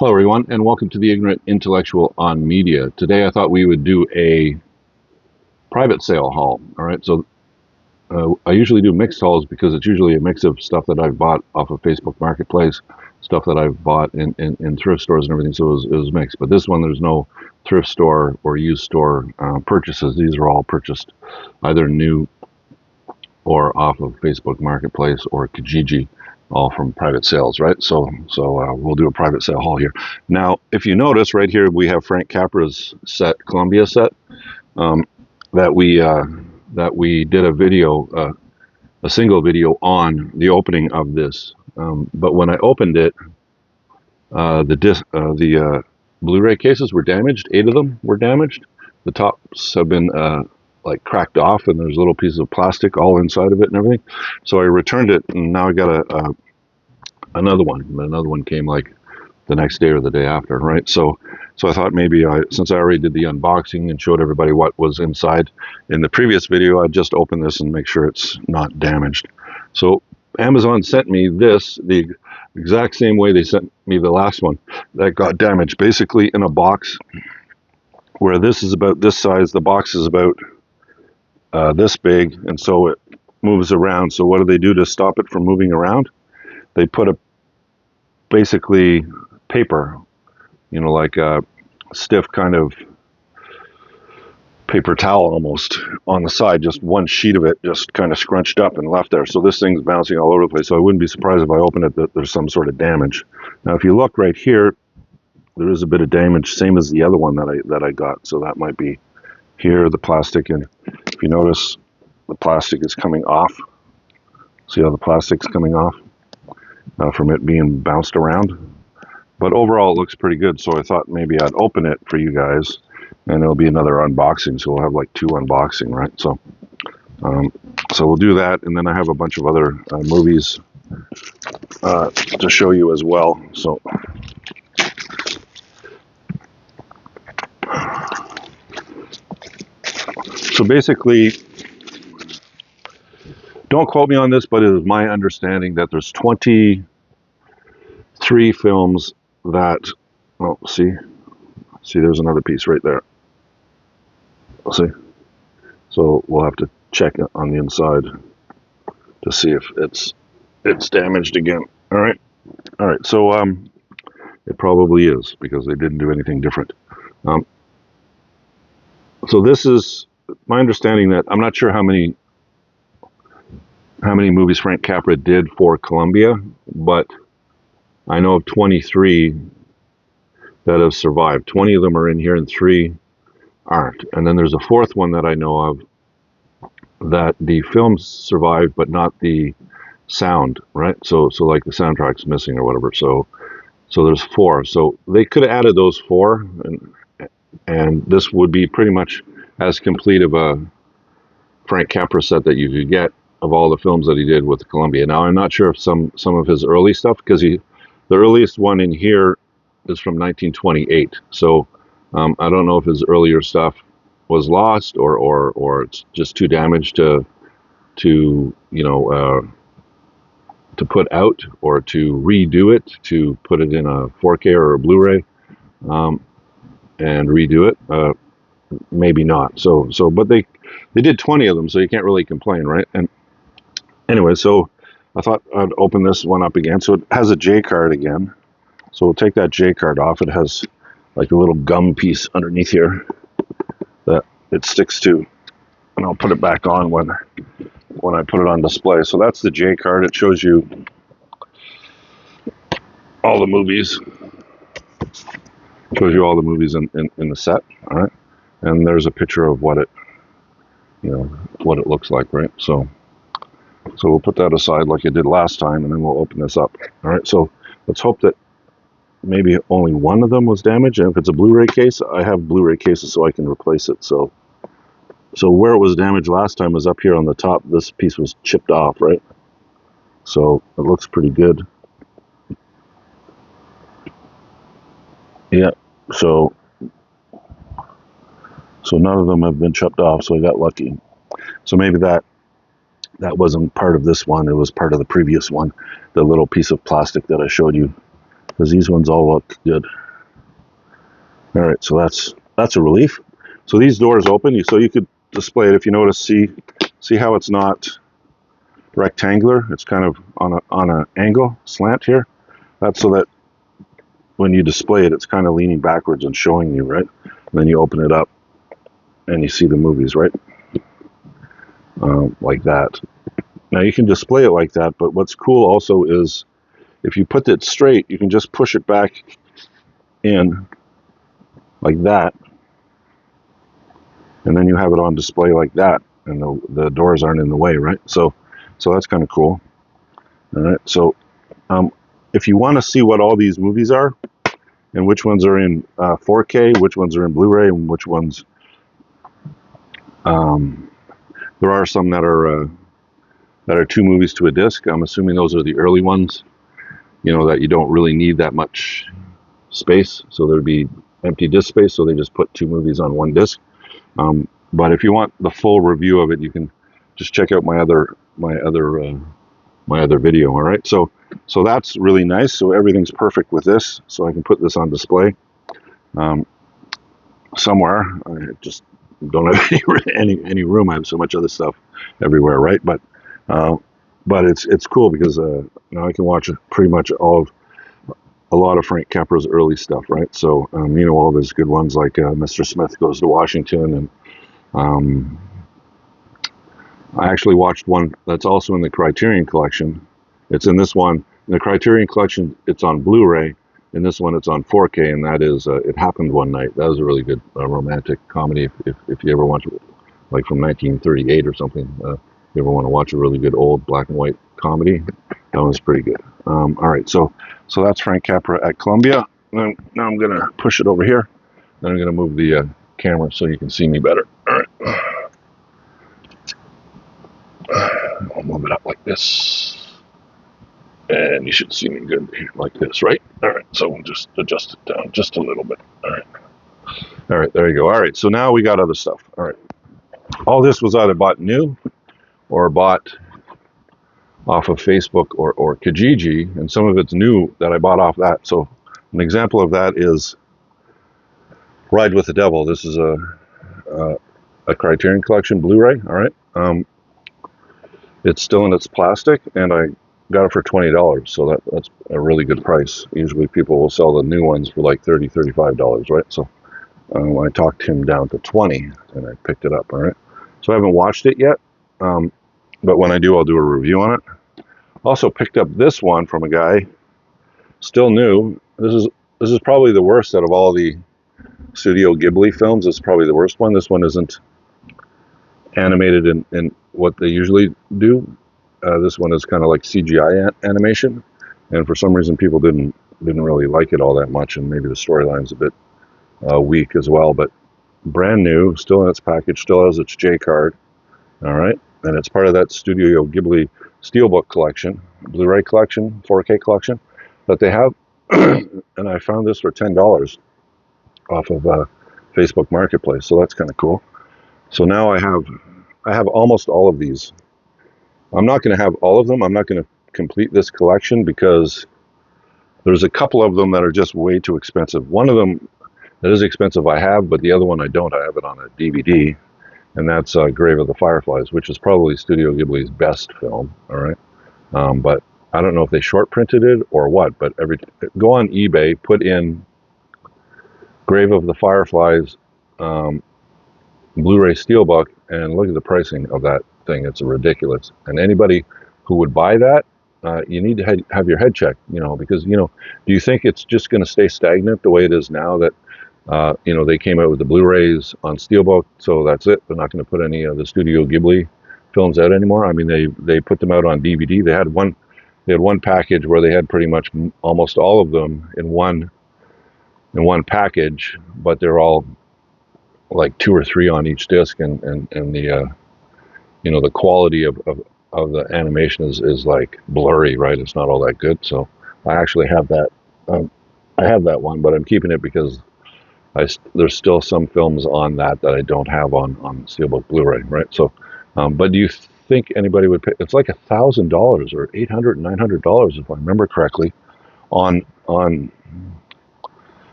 Hello, everyone, and welcome to the Ignorant Intellectual on Media. Today, I thought we would do a private sale haul. All right, so I usually do mixed hauls because it's usually a mix of stuff that I've bought off of Facebook Marketplace, stuff that I've bought in thrift stores and everything. So it was mixed. But this one, there's no thrift store or used store purchases. These are all purchased either new or off of Facebook Marketplace or Kijiji, all from private sales, right? So we'll do a private sale haul here. Now, if you notice right here, we have Frank Capra's set, Columbia set, um, that we uh, that we did a video, a single video on the opening of this. But when I opened it, the Blu-ray cases were damaged. 8 of them were damaged. The tops have been like cracked off, and there's little pieces of plastic all inside of it and everything. So I returned it, and now I got another one. Another one came like the next day or the day after, right? So I thought maybe since I already did the unboxing and showed everybody what was inside in the previous video, I'd just open this and make sure it's not damaged. So Amazon sent me this the exact same way they sent me the last one that got damaged, basically in a box where this is about this size, the box is about this big, and so it moves around. So what do they do to stop it from moving around? They put a basically paper, like a stiff kind of paper towel almost on the side, just one sheet of it just kind of scrunched up and left there. So this thing's bouncing all over the place. So I wouldn't be surprised if I open it that there's some sort of damage. Now, if you look right here, there is a bit of damage, same as the other one that I got. So that might be here, the plastic. And if you notice, the plastic is coming off. See how the plastic's coming off from it being bounced around? But overall, it looks pretty good. So I thought maybe I'd open it for you guys, and it'll be another unboxing. So we'll have like 2 unboxing, right? So we'll do that, and then I have a bunch of other movies to show you as well. So basically, don't quote me on this, but it is my understanding that there's 23 films that. Oh, see, there's another piece right there. See, so we'll have to check it on the inside to see if it's damaged again. All right. So it probably is because they didn't do anything different. Um, so this is my understanding that I'm not sure how many movies Frank Capra did for Columbia, but I know of 23 that have survived. 20 of them are in here, and 3 aren't. And then there's a 4th one that I know of that the film survived, but not the sound, right? So like the soundtrack's missing or whatever. So there's 4. So they could have added those 4, and this would be pretty much as complete of a Frank Capra set that you could get of all the films that he did with Columbia. Now I'm not sure if some of his early stuff, because the earliest one in here is from 1928. So I don't know if his earlier stuff was lost or it's just too damaged to to put out, or to redo it, to put it in a 4K or a Blu-ray and redo it. Maybe not. But they did 20 of them, so you can't really complain, right? And anyway, so I thought I'd open this one up again. So it has a J card again. So we'll take that J card off. It has like a little gum piece underneath here that it sticks to, and I'll put it back on when I put it on display. So that's the J card. It shows you all the movies. Shows you all the movies in the set. All right, and there's a picture of what it looks like, right? So we'll put that aside like I did last time, and then we'll open this up. All right, so let's hope that maybe only one of them was damaged, and if it's a Blu-ray case, I have Blu-ray cases so I can replace it. So where it was damaged last time was up here on the top. This piece was chipped off, right? So it looks pretty good. Yeah, so none of them have been chipped off, so I got lucky. So maybe that wasn't part of this one. It was part of the previous one, the little piece of plastic that I showed you because these ones all look good. All right, so that's a relief. So these doors open, so you could display it. If you notice, see how it's not rectangular? It's kind of on an angle slant here. That's so that when you display it, it's kind of leaning backwards and showing you, right? And then you open it up and you see the movies, right? Like that. Now you can display it like that, but what's cool also is if you put it straight, you can just push it back in like that, and then you have it on display like that, and the doors aren't in the way, right? So that's kind of cool. All right, so if you want to see what all these movies are and which ones are in 4K, which ones are in Blu-ray, and which ones there are some that are 2 movies to a disc. I'm assuming those are the early ones, that you don't really need that much space, so there'd be empty disc space, so they just put 2 movies on 1 disc. But if you want the full review of it, you can just check out my other video. All right, so that's really nice. So everything's perfect with this, so I can put this on display somewhere. I just don't have any room. I have so much other stuff everywhere, right? But it's cool because now I can watch pretty much a lot of Frank Capra's early stuff, right? So all of his good ones like Mr. Smith Goes to Washington, and I actually watched one that's also in the Criterion Collection. It's in this one. In the Criterion Collection, it's on Blu-ray. In this one, it's on 4K, and that is It Happened One Night. That was a really good romantic comedy. If you ever watch it, like from 1938 or something, if you ever want to watch a really good old black and white comedy, that one's pretty good. All right, so that's Frank Capra at Columbia. Now I'm going to push it over here. Then I'm going to move the camera so you can see me better. All right. I'll move it up like this. And you should see me good like this, right? All right, so we'll just adjust it down just a little bit. All right, there you go. All right, so now we got other stuff. All right. All this was either bought new or bought off of Facebook or Kijiji, and some of it's new that I bought off that. So an example of that is Ride with the Devil. This is a Criterion Collection Blu-ray, all right? It's still in its plastic, and I got it for $20, so that's a really good price. Usually people will sell the new ones for like $30, $35, right? So I talked him down to $20, and I picked it up, all right? So I haven't watched it yet, but when I do, I'll do a review on it. Also picked up this one from a guy, still new. This is probably the worst out of all the Studio Ghibli films. It's probably the worst one. This one isn't animated in what they usually do. This one is kind of like CGI animation, and for some reason people didn't really like it all that much, and maybe the storyline's a bit weak as well. But brand new, still in its package, still has its J card. All right, and it's part of that Studio Ghibli Steelbook collection, Blu-ray collection, 4K collection that they have. And I found this for $10 off of Facebook Marketplace, so that's kind of cool. So now I have almost all of these. I'm not going to have all of them. I'm not going to complete this collection because there's a couple of them that are just way too expensive. One of them that is expensive I have, but the other one I don't. I have it on a DVD, and that's Grave of the Fireflies, which is probably Studio Ghibli's best film, all right? But I don't know if they short printed it or what, but go on eBay, put in Grave of the Fireflies Blu-ray Steelbook, and look at the pricing of that thing. It's ridiculous. And anybody who would buy that, you need to have your head checked, because, do you think it's just going to stay stagnant the way it is now that, they came out with the Blu-rays on Steelbook, so that's it? They're not going to put any of the Studio Ghibli films out anymore? I mean, they put them out on DVD. They had one package where they had pretty much almost all of them in one package, but they're all like 2 or 3 on each disc, and the the quality of the animation is like blurry, right? It's not all that good. So I actually have that. I have that one, but I'm keeping it because there's still some films on that I don't have on Steelbook Blu-ray, right? So, but do you think anybody would pay? It's like $1,000 or $800, $900 if I remember correctly, on on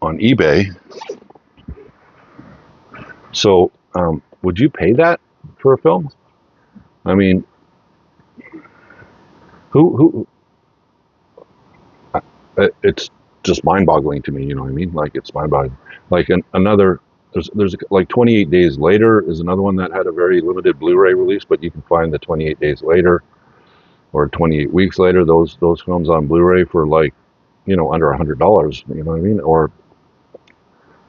eBay. So would you pay that for a film? I mean, who it's just mind-boggling to me. You know what I mean? Like it's mind-boggling. Like another, there's like 28 Days Later is another one that had a very limited Blu-ray release, but you can find the 28 Days Later or 28 Weeks Later those films on Blu-ray for like under $100. You know what I mean? Or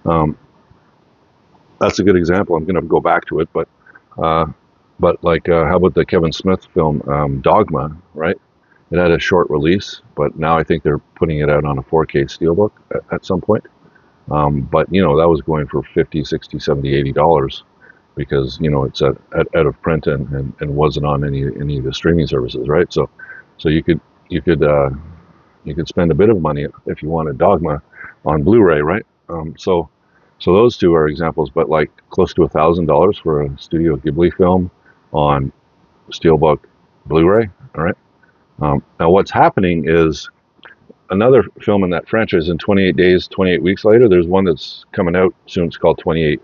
um, that's a good example. I'm going to go back to it, uh, but like how about the Kevin Smith film Dogma? Right? It had a short release, but now I think they're putting it out on a 4K Steelbook at some point. But that was going for 50, 60, 70, $80 because it's out of print and wasn't on any of the streaming services, right? So you could spend a bit of money if you wanted Dogma on Blu-ray, right? So those two are examples, but like close to $1,000 for a Studio Ghibli film on Steelbook Blu-ray. All right. Now what's happening is another film in that franchise in 28 Days, 28 Weeks Later. There's one that's coming out soon. It's called 28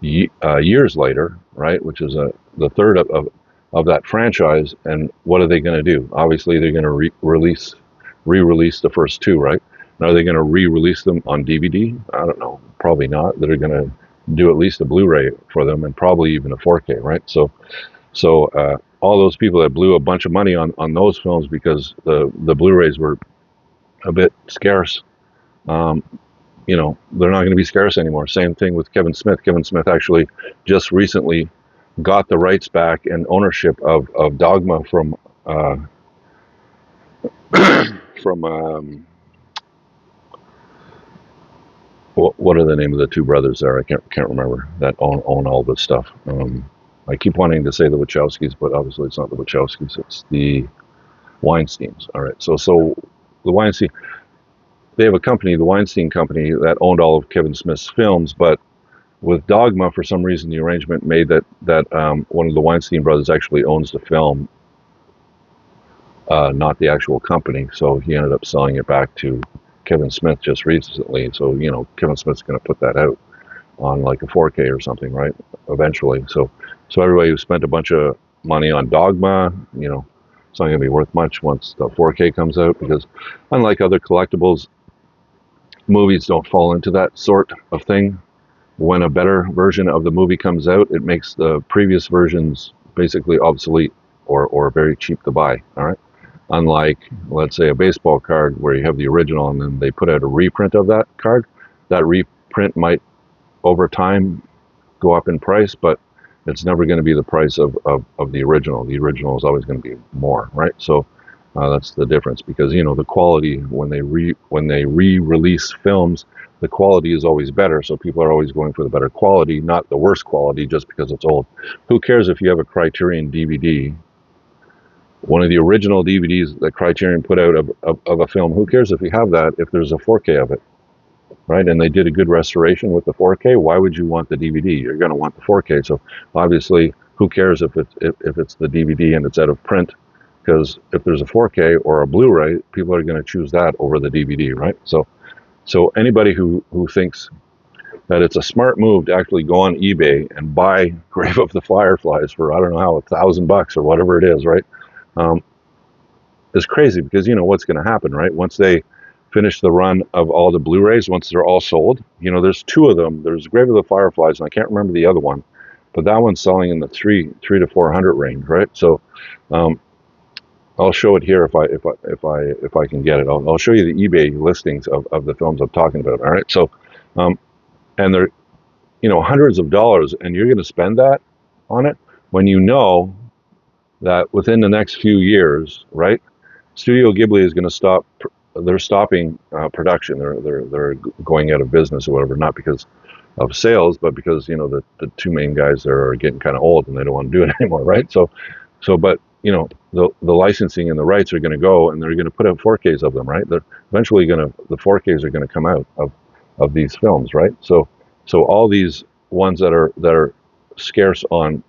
Years Later, right? Which is the third of that franchise. And what are they going to do? Obviously, they're going to re-release the first two, right? Now, are they going to re-release them on DVD? I don't know. Probably not. They're going to do at least a Blu-ray for them and probably even a 4K, right? So all those people that blew a bunch of money on those films because the Blu-rays were a bit scarce. They're not going to be scarce anymore. Same thing with Kevin Smith. Kevin Smith actually just recently got the rights back and ownership of Dogma from from what are the name of the two brothers there? I can't remember that own all this stuff. I keep wanting to say the Wachowskis, but obviously it's not the Wachowskis. It's the Weinsteins. All right. So the Weinstein, they have a company, the Weinstein Company, that owned all of Kevin Smith's films, but with Dogma, for some reason, the arrangement made that one of the Weinstein brothers actually owns the film, not the actual company. So he ended up selling it back to Kevin Smith just recently. So Kevin Smith's going to put that out on like a 4K or something, right? Eventually. So everybody who spent a bunch of money on Dogma, it's not going to be worth much once the 4K comes out because unlike other collectibles, movies don't fall into that sort of thing. When a better version of the movie comes out, it makes the previous versions basically obsolete or very cheap to buy. All right. Unlike, let's say, a baseball card where you have the original and then they put out a reprint of that card. That reprint might, over time, go up in price, but it's never going to be the price of the original. The original is always going to be more, right? So that's the difference because the quality when they re-release films, the quality is always better. So people are always going for the better quality, not the worst quality, just because it's old. Who cares if you have a Criterion DVD? One of the original DVDs that Criterion put out of a film. Who cares if you have that if there's a 4K of it, right? And they did a good restoration with the 4K. Why would you want the DVD? You're going to want the 4K. So obviously, who cares if it's the DVD and it's out of print? Because if there's a 4K or a Blu-ray, people are going to choose that over the DVD, right? So anybody who thinks that it's a smart move to actually go on eBay and buy Grave of the Fireflies for I don't know how $1,000 or whatever it is, right? Is crazy because what's going to happen, right? Once they finish the run of all the Blu-rays, once they're all sold, there's two of them. There's Grave of the Fireflies, and I can't remember the other one, but that one's selling in the three to 400 range, right? So I'll show it here if I can get it. I'll show you the eBay listings of the films I'm talking about. All right, so and they're hundreds of dollars, and you're going to spend that on it when you know that within the next few years, right? Studio Ghibli is going to stop. They're stopping production. They're going out of business or whatever, not because of sales, but because the two main guys there are getting kind of old and they don't want to do it anymore, right? But the licensing and the rights are going to go, and they're going to put out 4Ks of them, right? They're eventually the 4Ks are going to come out of these films, right? So all these ones that are scarce on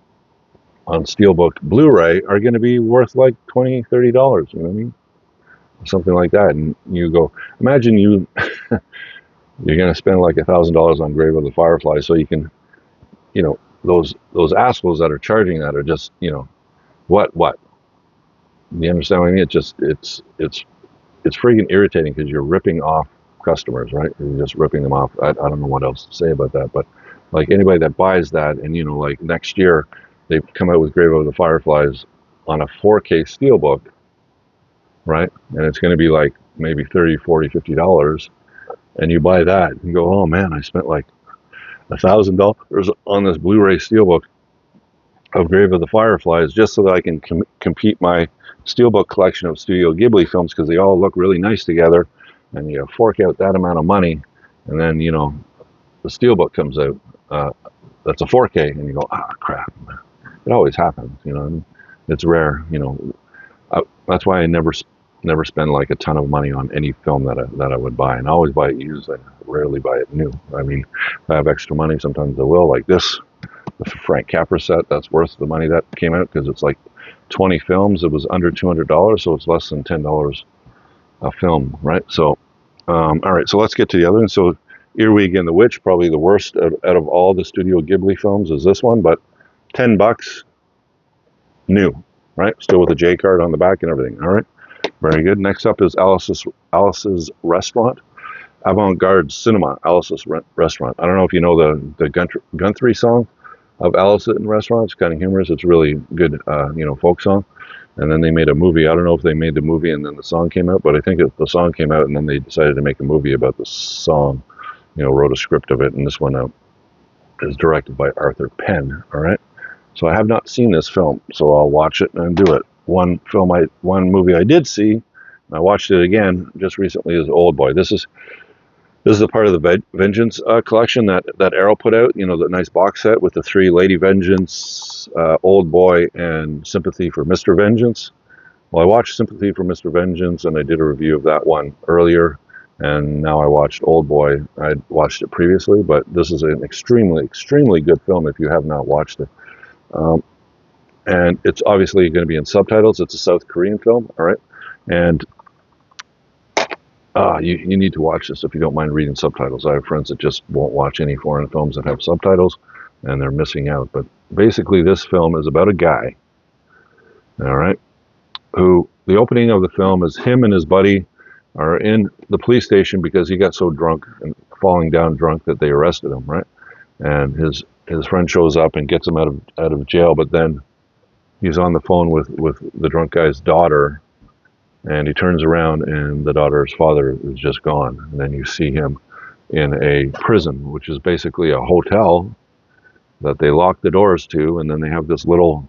on Steelbook Blu-ray are going to be worth like $20, $30. You know what I mean? Something like that. And you go, imagine you're going to spend like $1,000 on Grave of the Firefly, so you can, those assholes that are charging that are just, what? You understand what I mean? It's freaking irritating because you're ripping off customers, right? You're just ripping them off. I don't know what else to say about that, but like anybody that buys that, and like next year they come out with Grave of the Fireflies on a 4K steelbook, right? And it's going to be like maybe 30, 40, $50, and you buy that and you go, oh man, I spent like $1,000 on this Blu-ray steelbook of Grave of the Fireflies just so that I can compete my steelbook collection of Studio Ghibli films because they all look really nice together, and you fork out that amount of money, and then the steelbook comes out that's a 4K, and you go, crap. It always happens, and it's rare. That's why I never spend like a ton of money on any film that I would buy, and I always buy it used. I rarely buy it new. I mean, if I have extra money, sometimes I will, like this. The Frank Capra set, that's worth the money that came out because it's like 20 films. It was under $200, so it's less than $10 a film, right? So, all right, so let's get to the other one. So, Earwig and the Witch, probably the worst out of all the Studio Ghibli films is this one, but $10 new, right? Still with a J card on the back and everything. All right, very good. Next up is Alice's Restaurant. Avant-garde cinema, Alice's Restaurant. I don't know if you know the Guthrie song of Alice in Restaurant. It's kind of humorous. It's really good, folk song. And then they made a movie. I don't know if they made the movie and then the song came out, but I think the song came out and then they decided to make a movie about the song. Wrote a script of it, and this one is directed by Arthur Penn. All right. So I have not seen this film, so I'll watch it and do it. One movie I did see, and I watched it again just recently, is Old Boy. This is a part of the Vengeance collection that Arrow put out. The nice box set with the 3 Lady Vengeance, Old Boy, and Sympathy for Mr. Vengeance. Well, I watched Sympathy for Mr. Vengeance, and I did a review of that one earlier, and now I watched Old Boy. I'd watched it previously, but this is an extremely, extremely good film if you have not watched it. And it's obviously going to be in subtitles. It's a South Korean film, all right? And you need to watch this if you don't mind reading subtitles. I have friends that just won't watch any foreign films that have subtitles, and they're missing out. But basically, this film is about a guy, all right, who the opening of the film is him and his buddy are in the police station because he got so drunk and falling down drunk that they arrested him, right? And his friend shows up and gets him out of jail, but then he's on the phone with the drunk guy's daughter. And he turns around and the daughter's father is just gone. And then you see him in a prison, which is basically a hotel that they lock the doors to. And then they have this little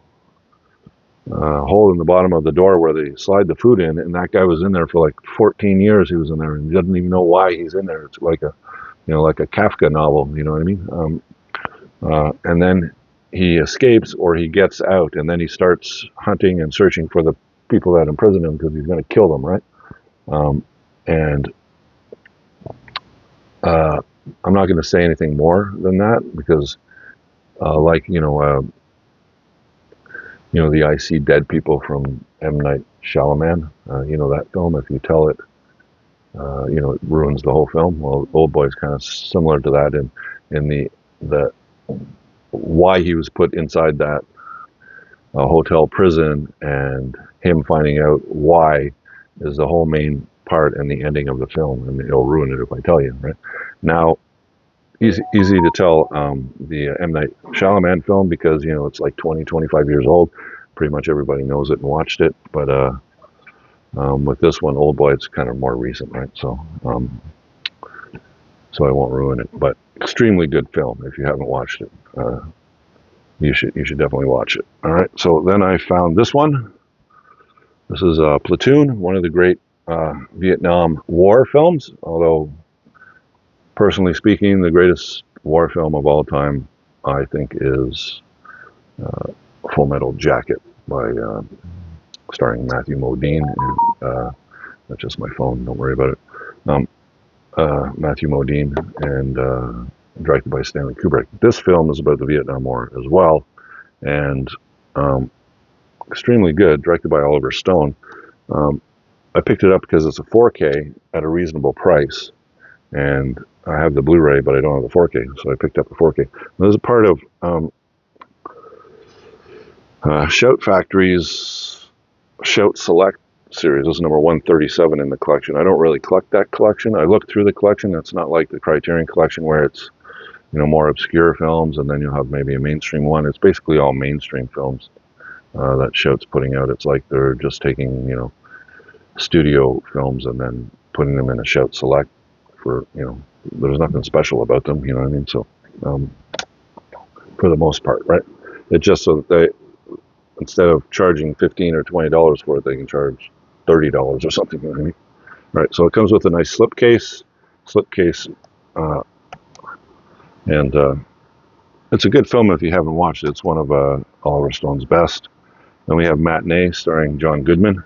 hole in the bottom of the door where they slide the food in. And that guy was in there for like 14 years. He was in there and he doesn't even know why he's in there. It's like a Kafka novel, you know what I mean? And then he escapes or he gets out, and then he starts hunting and searching for the people that imprison him because he's going to kill them, right? And I'm not going to say anything more than that because, the I See Dead People from M. Night Shyamalan, that film. If you tell it, it ruins the whole film. Well, Old Boy is kind of similar to that in the why he was put inside that hotel prison and him finding out why is the whole main part and the ending of the film, and it'll ruin it if I tell you, right? Now, easy to tell the M. Night Shyamalan film because, it's like 20, 25 years old. Pretty much everybody knows it and watched it, but with this one, Old Boy, it's kind of more recent, right? So I won't ruin it, but extremely good film if you haven't watched it. You should definitely watch it. All right, so then I found this one. This is Platoon, one of the great Vietnam War films, although personally speaking, the greatest war film of all time, I think, is Full Metal Jacket by starring Matthew Modine. And, that's just my phone, don't worry about it. Matthew Modine and directed by Stanley Kubrick. This film is about the Vietnam War as well, and Um, Extremely good, directed by Oliver Stone. Um, I picked it up because it's a 4K at a reasonable price, and I have the Blu-ray, but I don't have the 4K, so I picked up the 4K. This is a part of Shout Factory's Shout Select series. This is number 137 in the collection. I don't really collect that collection. I looked through the collection. It's not like the Criterion collection where it's more obscure films, and then you'll have maybe a mainstream one. It's basically all mainstream films that Shout's putting out. It's like they're just taking studio films and then putting them in a Shout Select for there's nothing special about them. You know what I mean? So for the most part, right? It's just so that they, instead of charging $15 or $20 for it, they can charge $30 or something. You know what I mean? Right. So it comes with a nice slipcase, uh, and it's a good film if you haven't watched it. It's one of Oliver Stone's best. Then we have Matinee, starring John Goodman.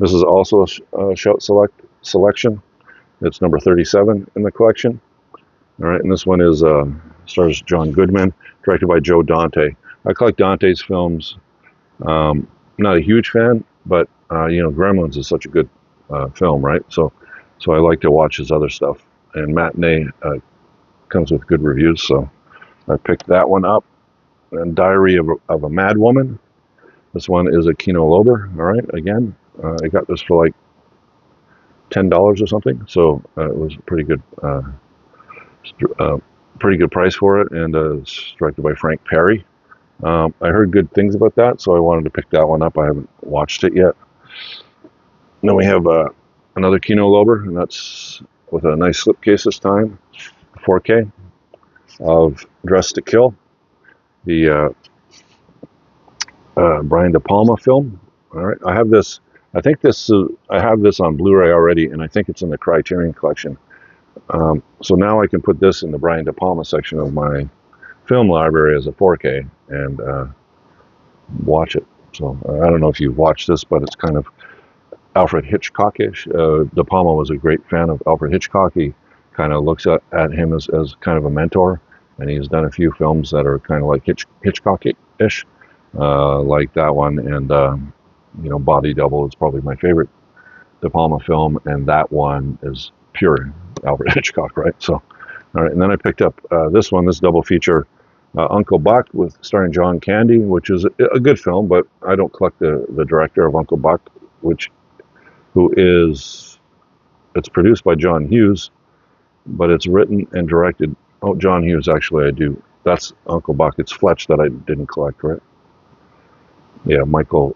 This is also a Shout selection. It's number 37 in the collection. All right, and this one is stars John Goodman, directed by Joe Dante. I collect Dante's films. Not a huge fan, but Gremlins is such a good film, right? So I like to watch his other stuff. And Matinee comes with good reviews, so I picked that one up. And Diary of a Mad Woman. This one is a Kino Lorber. All right, again, I got this for like $10 or something, so it was a pretty good price for it, and it's directed by Frank Perry. I heard good things about that, so I wanted to pick that one up. I haven't watched it yet. Then we have another Kino Lorber, and that's with a nice slipcase this time, 4K, of Dress to Kill, the Brian De Palma film. All right, I have this. I think this. I have this on Blu-ray already, and I think it's in the Criterion collection. So now I can put this in the Brian De Palma section of my film library as a 4K and watch it. So I don't know if you've watched this, but it's kind of Alfred Hitchcockish. De Palma was a great fan of Alfred Hitchcock. He kind of looks at him as kind of a mentor, and he's done a few films that are kind of like Hitchcockish, like that one, and Body Double is probably my favorite De Palma film, and that one is pure Alfred Hitchcock, right? So, all right, and then I picked up this double feature, Uncle Buck, starring John Candy, which is a good film, but I don't collect the director of Uncle Buck, it's produced by John Hughes, but it's written and directed. Oh, John Hughes, actually, I do. That's Uncle Buck. It's Fletch that I didn't collect, right? Yeah, Michael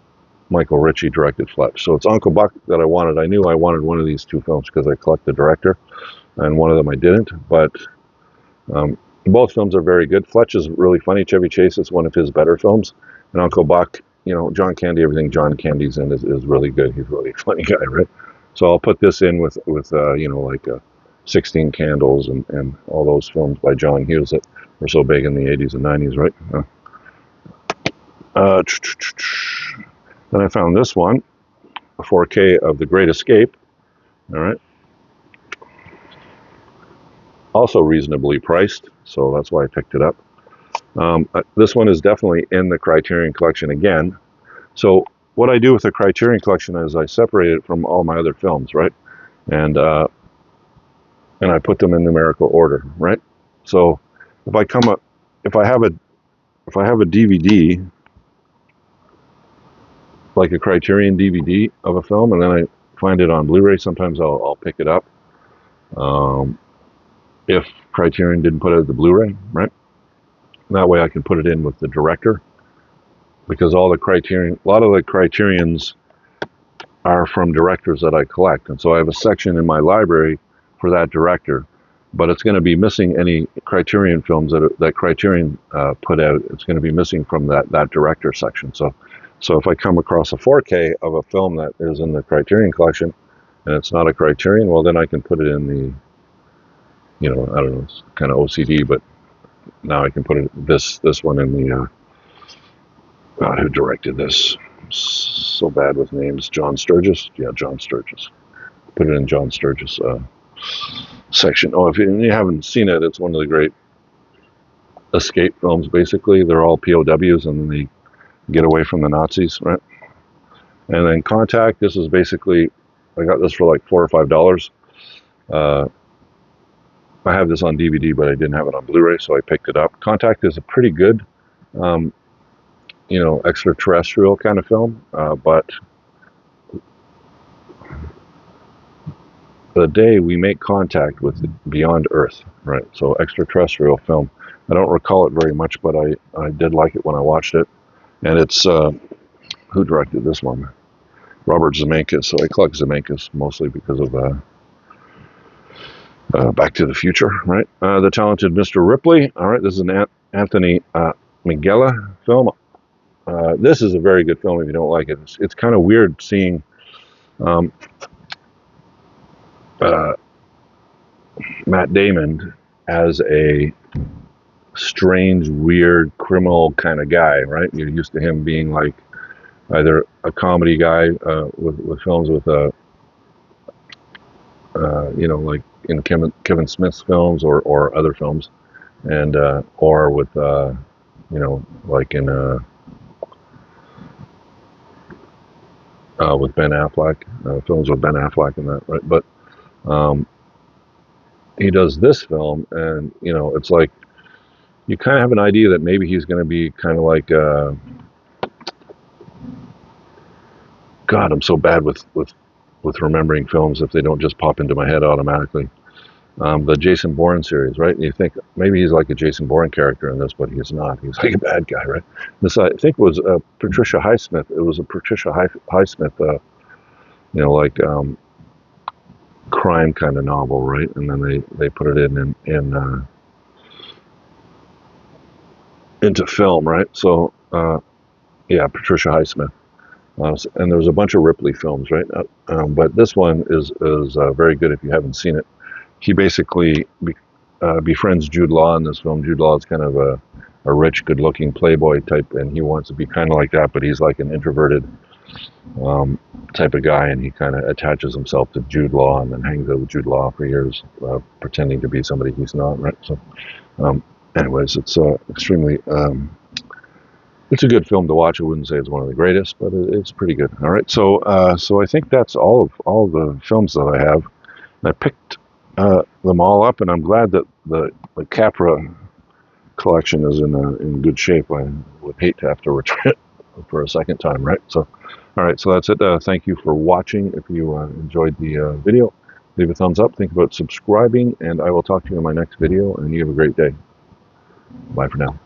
Ritchie directed Fletch. So it's Uncle Buck that I wanted. I knew I wanted one of these two films because I collect the director, and one of them I didn't. But both films are very good. Fletch is really funny. Chevy Chase is one of his better films, and Uncle Buck, John Candy, everything John Candy's in is really good. He's really a funny guy, right? So I'll put this in with 16 Candles and all those films by John Hughes that were so big in the 80s and 90s, right? Then I found this one, a 4K of The Great Escape. All right. Also reasonably priced, so that's why I picked it up. This one is definitely in the Criterion collection again. So what I do with the Criterion collection is I separate it from all my other films, right? And I put them in numerical order, right? So if I have a DVD, like a Criterion DVD of a film, and then I find it on Blu-ray, sometimes I'll pick it up. If Criterion didn't put it as the Blu-ray, right? That way I can put it in with the director, because a lot of the Criterions are from directors that I collect, and so I have a section in my library for that director, but it's going to be missing any Criterion films that Criterion put out. It's going to be missing from that director section. So if I come across a 4K of a film that is in the Criterion collection, and it's not a Criterion, well, then I can put it in the, I don't know, it's kind of OCD, but now I can put this one in the, who directed this? So bad with names. John Sturges? Yeah, John Sturges. Put it in John Sturges section. Oh, if you haven't seen it, it's one of the great escape films, basically. They're all POWs, and they get away from the Nazis, right? And then Contact, this is basically, I got this for like $4 or $5. I have this on DVD, but I didn't have it on Blu-ray, so I picked it up. Contact is a pretty good, um, extraterrestrial kind of film, but the day we make contact with beyond Earth, right? So extraterrestrial film. I don't recall it very much, but I did like it when I watched it. And it's, who directed this one? Robert Zemeckis. So I collect Zemeckis mostly because of Back to the Future, right? The Talented Mr. Ripley. All right, this is an Anthony Minghella film. This is a very good film if you don't like it. It's kind of weird seeing um, Matt Damon as a strange, weird, criminal kind of guy, right? You're used to him being like either a comedy guy with films with like in Kevin Smith's films or other films, and or with like in with Ben Affleck, films with Ben Affleck and that, right? But he does this film, and it's like you kind of have an idea that maybe he's going to be kind of like God, I'm so bad with remembering films if they don't just pop into my head automatically. The Jason Bourne series, right? And you think maybe he's like a Jason Bourne character in this, but he's not. He's like a bad guy, right? This, I think, was Patricia Highsmith. It was a Patricia Highsmith, crime kind of novel, right? And then they put it into film, right? So yeah, Patricia Highsmith. And there's a bunch of Ripley films, right? But this one is very good if you haven't seen it. He basically befriends Jude Law in this film. Jude Law is kind of a rich, good-looking playboy type, and he wants to be kind of like that, but he's like an introverted type of guy, and he kind of attaches himself to Jude Law and then hangs out with Jude Law for years, pretending to be somebody he's not, right? So, anyways, it's extremely... it's a good film to watch. I wouldn't say it's one of the greatest, but it's pretty good. All right, so I think that's all of the films that I have. I picked them all up, and I'm glad that the Capra collection is in good shape. I would hate to have to return it for a second time, right? So, all right, so that's it. Thank you for watching. If you enjoyed the video, leave a thumbs up. Think about subscribing, and I will talk to you in my next video, and you have a great day. Bye for now.